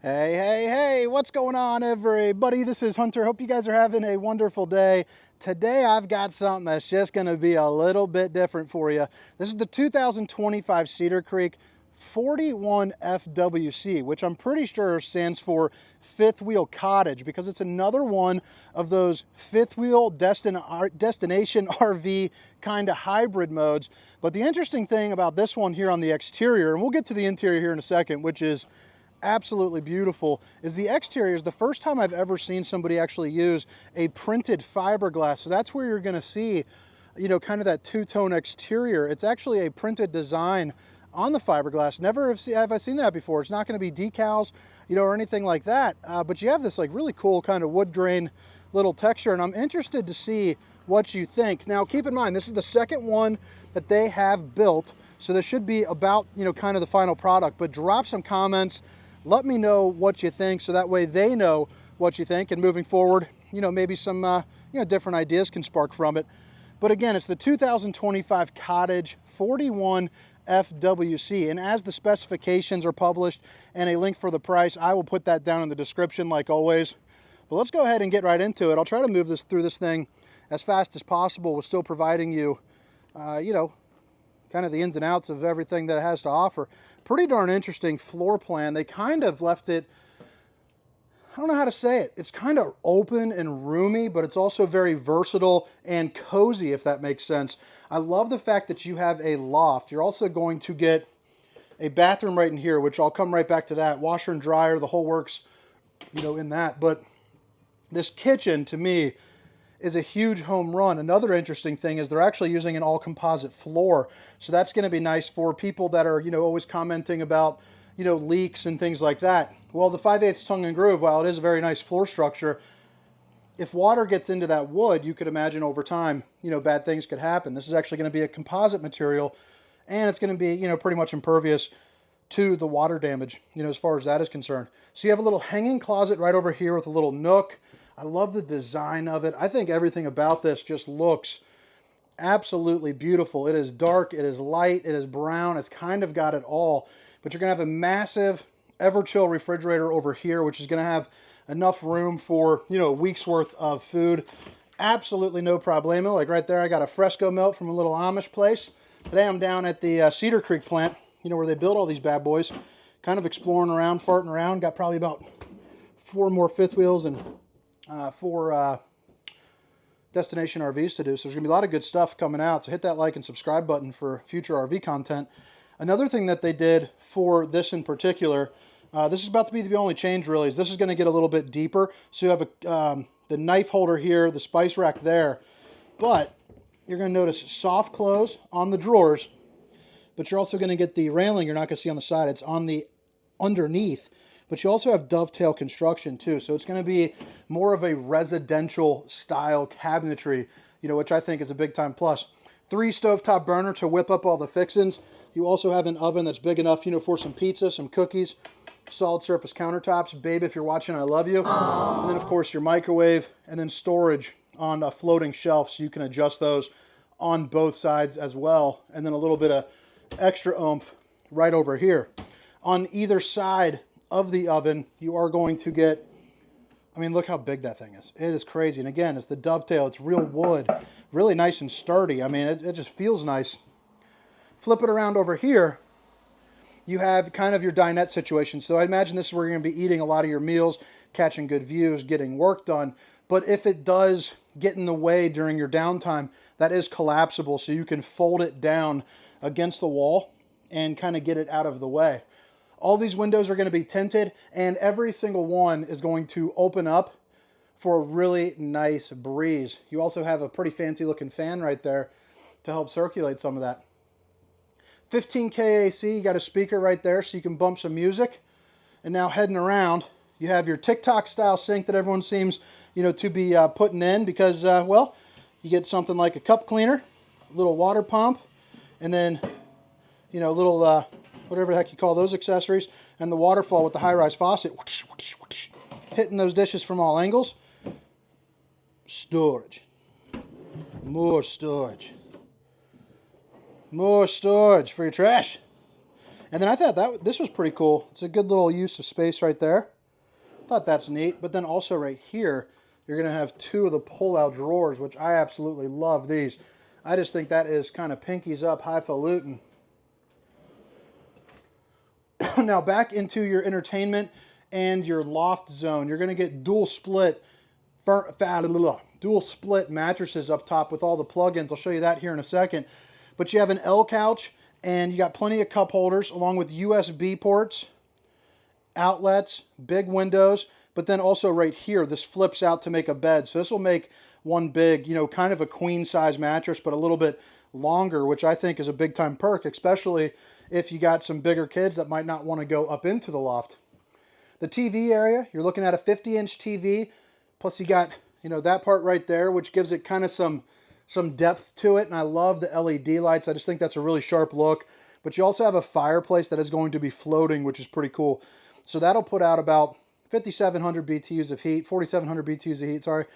Hey, what's going on, everybody? This is Hunter. Hope you guys are having a wonderful day. Today, I've got something that's just going to be a little bit different for you. This is the 2025 Cedar Creek 41FWC, which I'm pretty sure stands for fifth wheel cottage, because it's another one of those fifth wheel destination RV kind of hybrid modes. But the interesting thing about this one here on the exterior, and we'll get to the interior here in a second, which is absolutely beautiful, is the exterior is the first time I've ever seen somebody actually use a printed fiberglass. So that's where you're going to see, you know, kind of that two-tone exterior. It's actually a printed design on the fiberglass. Never have I seen that before. It's not going to be decals, you know, or anything like that. But you have this like really cool kind of wood grain little texture, and I'm interested to see what you think. Now, keep in mind, this is the second one that they have built, so this should be about, you know, kind of the final product. But drop some comments. Let me know what you think, so that way they know what you think, and moving forward, you know, maybe some you know, different ideas can spark from it. But again, it's the 2025 Cottage 41FWC, and as the specifications are published and a link for the price, I will put that down in the description like always. But let's go ahead and get right into it. I'll try to move through this thing as fast as possible, with still providing you, you know, kind of the ins and outs of everything that it has to offer. Pretty darn interesting floor plan. They kind of left it, I don't know how to say it. It's kind of open and roomy, but it's also very versatile and cozy, if that makes sense. I love the fact that you have a loft. You're also going to get a bathroom right in here, which I'll come right back to that. Washer and dryer, the whole works, you know, in that. But this kitchen, to me, is a huge home run. Another interesting thing is they're actually using an all composite floor. So that's going to be nice for people that are, you know, always commenting about, you know, leaks and things like that. Well, the 5/8 tongue and groove, while it is a very nice floor structure, if water gets into that wood, you could imagine over time, you know, bad things could happen. This is actually going to be a composite material, and it's going to be, you know, pretty much impervious to the water damage, you know, as far as that is concerned. So you have a little hanging closet right over here with a little nook. I love the design of it. I think everything about this just looks absolutely beautiful. It is dark, it is light, it is brown. It's kind of got it all. But you're going to have a massive Everchill refrigerator over here, which is going to have enough room for, you know, a week's worth of food. Absolutely no problemo. Like right there, I got a Fresco melt from a little Amish place. Today I'm down at the Cedar Creek plant, you know, where they build all these bad boys. Kind of exploring around, farting around. Got probably about 4 more fifth wheels and 4 destination RVs to do. So there's gonna be a lot of good stuff coming out. So hit that like and subscribe button for future RV content. Another thing that they did for this in particular, this is about to be the only change really, is this is gonna get a little bit deeper. So you have the knife holder here, the spice rack there, but you're gonna notice soft close on the drawers, but you're also gonna get the railing you're not gonna see on the side. It's on the underneath. But you also have dovetail construction too, so it's going to be more of a residential style cabinetry, you know, which I think is a big time plus. 3 stovetop burner to whip up all the fixings. You also have an oven that's big enough, you know, for some pizza, some cookies, solid surface countertops. Babe, if you're watching, I love you. Aww. And then of course your microwave, and then storage on a floating shelf, so you can adjust those on both sides as well. And then a little bit of extra oomph right over here. On either side of the oven, you are going to get, I mean, look how big that thing is. It is crazy. And again, it's the dovetail. It's real wood, really nice and sturdy. I mean, it just feels nice. Flip it around over here, you have kind of your dinette situation. So I imagine this is where you're going to be eating a lot of your meals, catching good views, getting work done. But if it does get in the way during your downtime, that is collapsible. So you can fold it down against the wall and kind of get it out of the way. All these windows are going to be tinted, and every single one is going to open up for a really nice breeze. You also have a pretty fancy looking fan right there to help circulate some of that. 15K AC, you got a speaker right there so you can bump some music. And now heading around, you have your TikTok style sink that everyone seems, you know, to be putting in because, well, you get something like a cup cleaner, a little water pump, and then, you know, a little whatever the heck you call those accessories, and the waterfall with the high-rise faucet, whoosh, whoosh, whoosh, hitting those dishes from all angles. Storage. More storage. More storage for your trash. And then I thought this was pretty cool. It's a good little use of space right there. Thought that's neat. But then also right here, you're going to have two of the pull-out drawers, which I absolutely love these. I just think that is kind of pinkies up, highfalutin. Now back into your entertainment and your loft zone. You're going to get dual split mattresses up top with all the plugins. I'll show you that here in a second. But you have an L couch, and you got plenty of cup holders along with USB ports, outlets, big windows, but then also right here, this flips out to make a bed. So this will make one big, you know, kind of a queen size mattress, but a little bit longer, which I think is a big time perk, especially if you got some bigger kids that might not want to go up into the loft. The TV area, you're looking at a 50-inch TV, plus you got, you know, that part right there, which gives it kind of some depth to it, and I love the LED lights. I just think that's a really sharp look. But you also have a fireplace that is going to be floating, which is pretty cool. So that'll put out about 5,700 BTUs of heat, 4,700 BTUs of heat, sorry,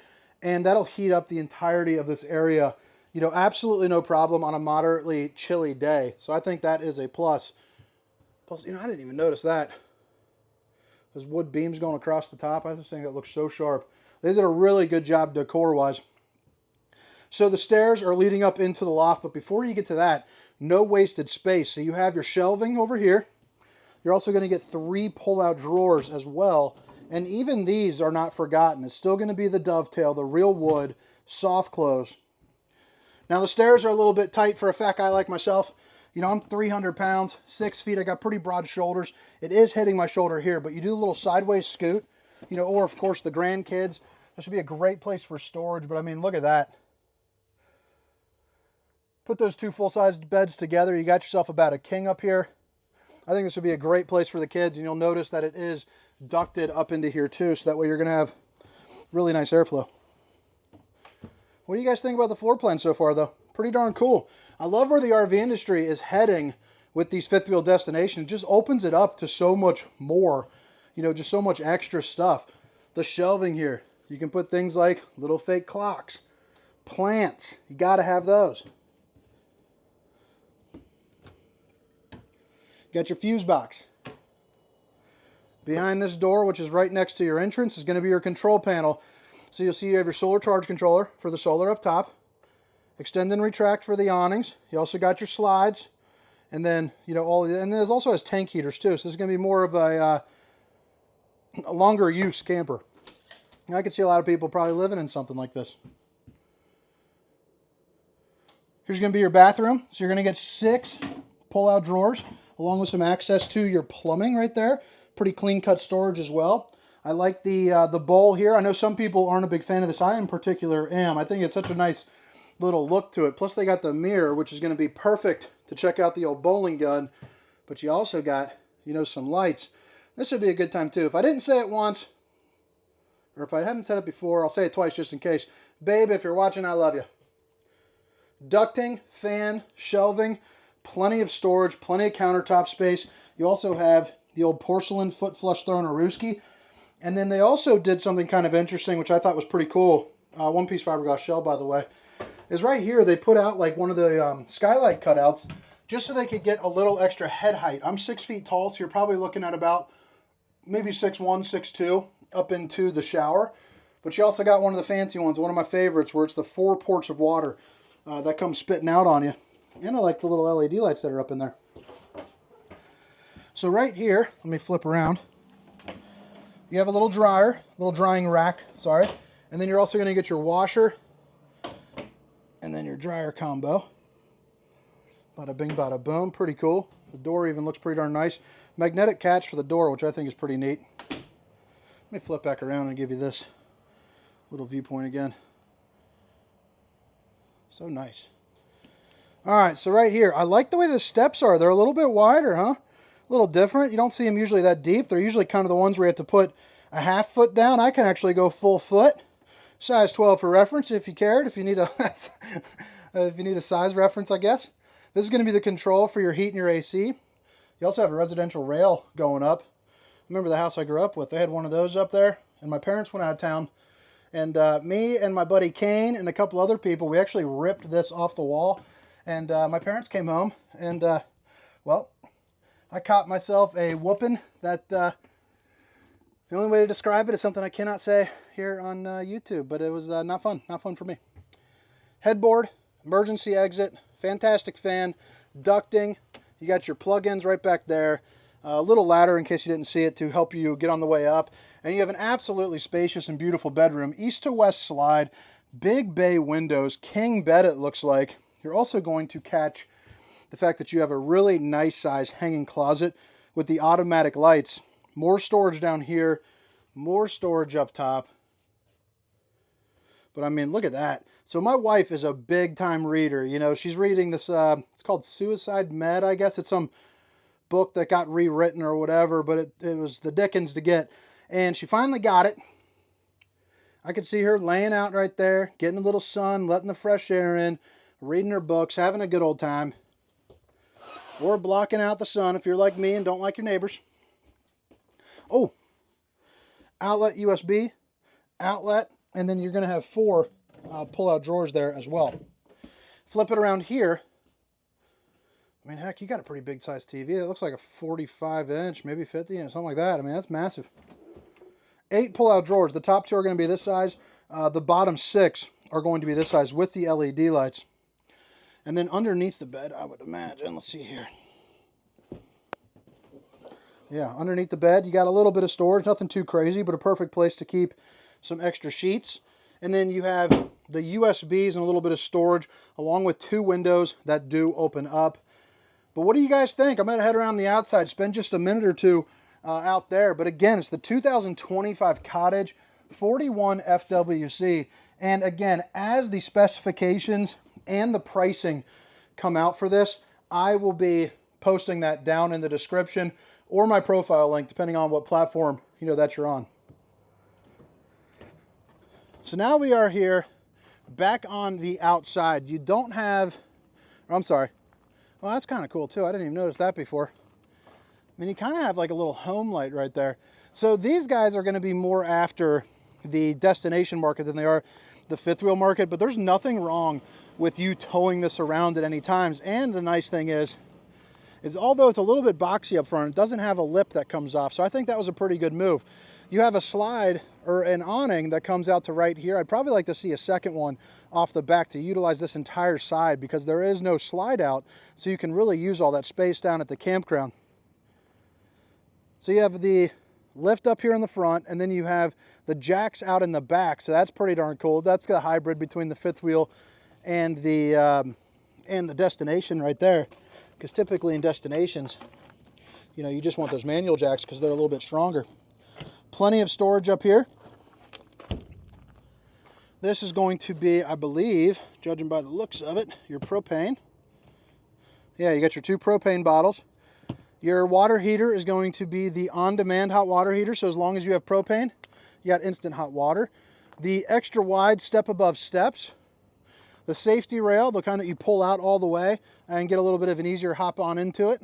and that'll heat up the entirety of this area, you know, absolutely no problem on a moderately chilly day. So I think that is a plus. Plus, you know, I didn't even notice that. Those wood beams going across the top, I just think that looks so sharp. They did a really good job decor-wise. So the stairs are leading up into the loft, but before you get to that, no wasted space. So you have your shelving over here. You're also going to get 3 pull-out drawers as well. And even these are not forgotten. It's still going to be the dovetail, the real wood, soft close. Now the stairs are a little bit tight for a fat guy like myself. You know, I'm 300 pounds, 6 feet. I got pretty broad shoulders. It is hitting my shoulder here, but you do a little sideways scoot, you know, or of course the grandkids. This would be a great place for storage, but I mean, look at that. Put those 2 full-sized beds together. You got yourself about a king up here. I think this would be a great place for the kids, and you'll notice that it is ducted up into here too, so that way you're going to have really nice airflow. What do you guys think about the floor plan so far, though? Pretty darn cool. I love where the RV industry is heading with these fifth wheel destinations. It just opens it up to so much more, you know, just so much extra stuff. The shelving here, you can put things like little fake clocks, plants. You got to have those. You got your fuse box. Behind this door, which is right next to your entrance, is going to be your control panel. So you'll see you have your solar charge controller for the solar up top. Extend and retract for the awnings. You also got your slides. And then, you know, and there's also has tank heaters too. So this is going to be more of a longer use camper. And I could see a lot of people probably living in something like this. Here's going to be your bathroom. So you're going to get 6 pull-out drawers, along with some access to your plumbing right there. Pretty clean-cut storage as well. I like the bowl here. I know some people aren't a big fan of this. I in particular am. I think it's such a nice little look to it. Plus they got the mirror, which is going to be perfect to check out the old bowling gun. But you also got, you know, some lights. This would be a good time too. If I didn't say it once, or if I haven't said it before, I'll say it twice just in case. Babe, if you're watching, I love you. Ducting, fan, shelving, plenty of storage, plenty of countertop space. You also have the old porcelain foot flush throne Aruski. And then they also did something kind of interesting, which I thought was pretty cool. One-piece fiberglass shell, by the way. Is right here, they put out like one of the skylight cutouts just so they could get a little extra head height. I'm 6 feet tall, so you're probably looking at about maybe 6'1", 6'2", up into the shower. But you also got one of the fancy ones, one of my favorites, where it's the 4 ports of water that come spitting out on you. And I like the little LED lights that are up in there. So right here, let me flip around. You have a little dryer, little drying rack, sorry. And then you're also going to get your washer and then your dryer combo. Bada bing, bada boom. Pretty cool. The door even looks pretty darn nice. Magnetic catch for the door, which I think is pretty neat. Let me flip back around and give you this little viewpoint again. So nice. All right, so right here, I like the way the steps are. They're a little bit wider, huh? A little different. You don't see them usually that deep. They're usually kind of the ones where you have to put a half foot down. I can actually go full foot. Size 12 for reference if you cared. If you need a if you need a size reference, I guess. This is going to be the control for your heat and your AC. You also have a residential rail going up. Remember the house I grew up with? They had one of those up there, and my parents went out of town. And me and my buddy Kane and a couple other people, we actually ripped this off the wall. And my parents came home, and well, I caught myself a whooping that The only way to describe it is something I cannot say here on YouTube, but it was not fun for me. Headboard, emergency exit, fantastic fan, ducting. You got your plug-ins right back there. A little ladder in case you didn't see it to help you get on the way up. And you have an absolutely spacious and beautiful bedroom. East to west slide, big bay windows, king bed it looks like. You're also going to catch the fact that you have a really nice size hanging closet with the automatic lights. More storage down here, more storage up top. But I mean, look at that. So my wife is a big time reader. You know, she's reading this, it's called Suicide Med, I guess. It's some book that got rewritten or whatever, but it was the Dickens to get. And she finally got it. I could see her laying out right there, getting a little sun, letting the fresh air in, reading her books, having a good old time. Or blocking out the sun if you're like me and don't like your neighbors. Oh, outlet USB, outlet, and then you're going to have 4 pull-out drawers there as well. Flip it around here. I mean, heck, you got a pretty big size TV. It looks like a 45-inch, maybe 50, something like that. I mean, that's massive. 8 pull-out drawers. The top 2 are going to be this size. The bottom 6 are going to be this size with the LED lights. And then underneath the bed, I would imagine, let's see here. Yeah, underneath the bed, you got a little bit of storage. Nothing too crazy, but a perfect place to keep some extra sheets. And then you have the USBs and a little bit of storage, along with 2 windows that do open up. But what do you guys think? I'm going to head around the outside, spend just a minute or two out there. But again, it's the 2025 Cottage 41FWC. And again, as the specifications and the pricing come out for this, I will be posting that down in the description or my profile link, depending on what platform that you're on. So now we are here back on the outside. You don't have, I'm sorry. Well, that's kind of cool too. I didn't even notice that before. I mean, you kind of have like a little home light right there. So these guys are going to be more after the destination market than they are the fifth wheel market, but there's nothing wrong with you towing this around at any times. And the nice thing is although it's a little bit boxy up front, it doesn't have a lip that comes off. So I think that was a pretty good move. You have a slide or an awning that comes out to right here. I'd probably like to see a second one off the back to utilize this entire side because there is no slide out. So you can really use all that space down at the campground. So you have the lift up here in the front, and then you have the jacks out in the back. So that's pretty darn cool. That's the hybrid between the fifth wheel and the destination right there. Because typically in destinations, you just want those manual jacks because they're a little bit stronger. Plenty of storage up here. This is going to be, I believe, judging by the looks of it, your propane. Yeah, you got your 2 propane bottles. Your water heater is going to be the on-demand hot water heater. So as long as you have propane, you got instant hot water. The extra wide step above steps. The safety rail, the kind that you pull out all the way and get a little bit of an easier hop on into it.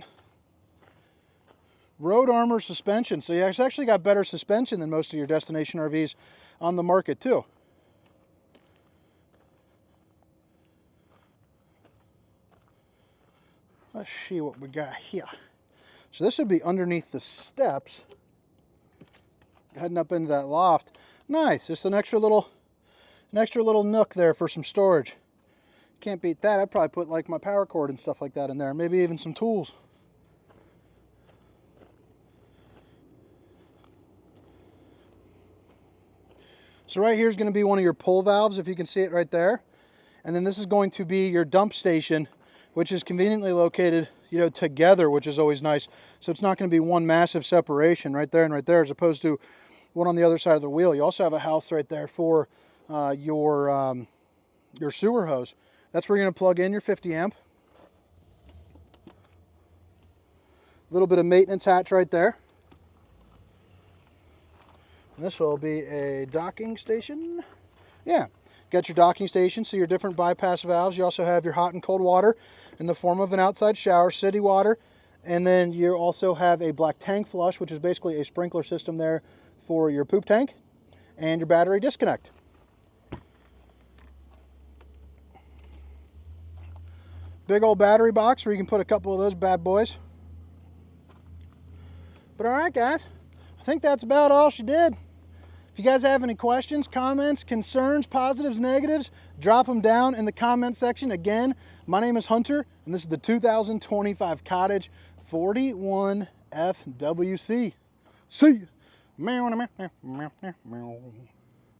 Road Armor suspension. So you actually got better suspension than most of your destination RVs on the market too. Let's see what we got here. So this would be underneath the steps, heading up into that loft. Nice, just an extra little nook there for some storage. Can't beat that. I'd probably put like my power cord and stuff like that in there, maybe even some tools. So right here is going to be one of your pull valves, if you can see it right there. And then this is going to be your dump station, which is conveniently located, together, which is always nice. So it's not going to be one massive separation right there and right there, as opposed to one on the other side of the wheel. You also have a house right there for your sewer hose. That's where you're going to plug in your 50 amp. A little bit of maintenance hatch right there. And this will be a docking station. Yeah, got your docking station, so your different bypass valves. You also have your hot and cold water in the form of an outside shower, city water. And then you also have a black tank flush, which is basically a sprinkler system there for your poop tank, and your battery disconnect. Big old battery box where you can put a couple of those bad boys. But all right, guys, I I think that's about all she did. If you guys have any questions, comments, concerns, positives, negatives, drop them down in the comment section. Again, my name is Hunter, and this is the 2025 Cottage 41FWC. See ya.